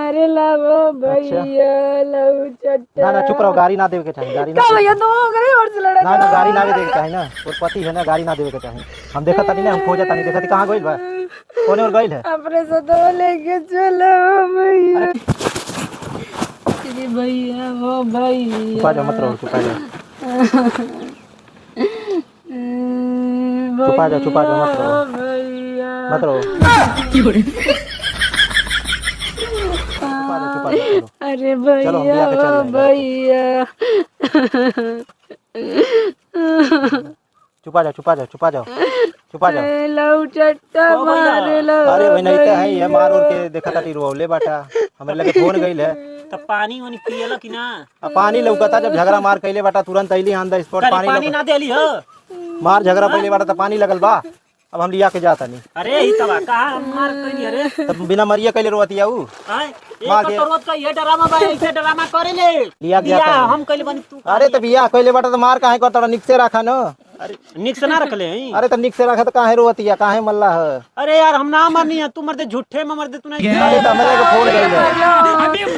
मारे लावो भैया लव चट्टा। ना चुप रहो, गाड़ी ना देवे के चाहिए, गाड़ी ना का भैया तो करे और से लड़ा ना गाड़ी ना देवे के चाहिए ना, और पति है ना, गाड़ी ना देवे के चाहिए। हम देखा तनी ना, हम खोजा तनी, देखा कहां गइल बा, कोने और गइल है। अपने से तो लेके चलो भैया। भैया वो भैया चुपा जाओ, मत रहो, चुपा जाओ, चुपा जाओ, मत रहो, मत रहो, चुपा जाओ। अरे भैया वो भैया। चुपा जाओ, चुपा जाओ, चुपा जाओ, चुपा जाओ। लव चट्टा मारे लो। अरे भाई नहीं तो है ये मार उड़ के देखा ताटी रोले बाटा, हमारे लगे फोन गइल है। तो पानी वानी पियला कि ना? पानी लौकता जब झगड़ा मार कइले बाटा, तुरंत अइली ऑन द स्पॉट। पानी ना देली हो, मार झगड़ा पहले बाटा तो पानी लगल बा, अब हम लिया के जाता नहीं। अरे ही तबा कहां मार कइली? अरे तब बिना मरिया कइले रोवतिया ऊ हां एक तो रोज का ये ड्रामा बा, ऐसे ड्रामा करे ले लिया गया हम कइले बनी तू। अरे तो बिया कइले बाटा तो मार काहे करता, निक से रखा न। अरे निक से ना रखले हैं। अरे तो निक से रखा तो काहे रोवतिया, काहे मल्ला है। अरे यार हम ना मरनी है, तू मरदे झूठे में मरदे तू नहीं। अरे तो हमें लगे फोन गइल है,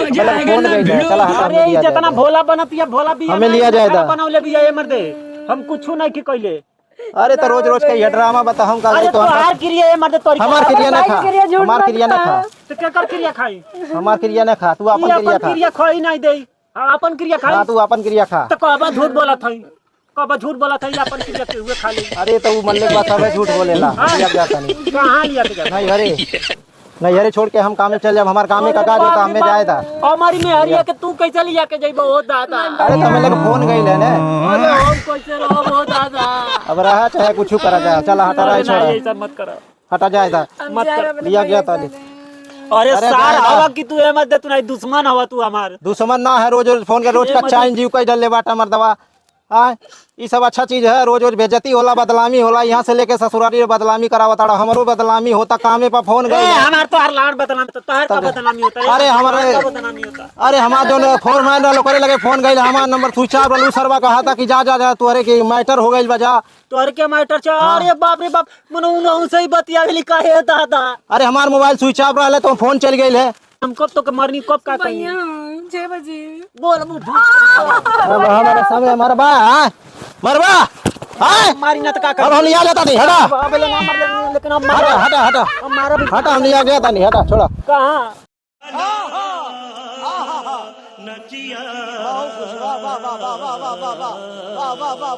मतलब फोन गइल है, चला हटा। अरे जितना भोला बनतिया भोला भी हमें लिया जाएगा, बनावले भी ये मरदे, हम कुछ नहीं की कइले। अरे तो रोज रोज का ये ड्रामा बता, हम का अरे तो हर क्रिया ये मरदे तोरी हमार क्रिया ना खा, हमार क्रिया ना खा, तो क्या कर क्रिया खाई? हमार क्रिया ना खा, तू अपन क्रिया खा। क्रिया खाई नहीं दे, अपन क्रिया खाई। हां तू अपन क्रिया खा। तो कबा झूठ बोला थई, कबा झूठ बोला थई, अपन क्रिया के हुए खा ले। अरे तो वो मल्ले के बाद सब झूठ बोलेला, लिया जाता नहीं। कहां लिया के जा? नहीं अरे नहीं अरे छोड़ के हम काम में चल जाब, हमार काम में काका जो काम में जाए था। हमारी में हरिया के तू कैसे लिया के जाइबो हो दादा? अरे तो हमें लगे फोन गइल है ने। अरे हम कैसे रहो हो दादा? अब रहा चाहे कुछ करा जाए, चला हटा रहा छोड़ा, ऐसा मत करो, हटा जाए था, मत कर। लिया गया था। अरे सार हवा की तू मत दे, तू नहीं दुश्मन हवा तू हमार। दुश्मन ना है, रोज रोज फोन के रोज का चाइन जीव कई डले बाटा मर्दवा। हाँ ये सब अच्छा चीज है, रोज रोज बेइज्जती होला, बदलामी होला, यहाँ से लेके ससुराली बदलामी करावता, हमरो बदलामी होता, कामे पर फोन गए। हमार तो हर लाड़ बदनामी, तो तोहर का बदनामी होता है। अरे हमारे बदनामी होता। अरे हमार जो फोन मैन रहा करे लगे फोन गई, हमार नंबर स्विच ऑफ रहलू, सरवा कहा था कि जा जा जा तोहरे की मैटर हो गई बजा, तोहर के मैटर छ। अरे बाप रे बाप, मनो उन से ही बतिया गेली काहे दादा? अरे हमार मोबाइल स्विच ऑफ रहले तो फोन चल गई है। हम कब तो मरनी कब का कहीं 6 बजे बोल हमारे समय मरबा मरबा हां मारी ना तो का अब हम लिया जाता नहीं, हटा अब ले ना मर ले, लेकिन हम हटा हटा हटा हम मारा भी हटा, हम लिया गया था नहीं, हटा छोड़ा। कहां नचिया वाह वाह वाह वाह वाह वाह वाह वाह वाह।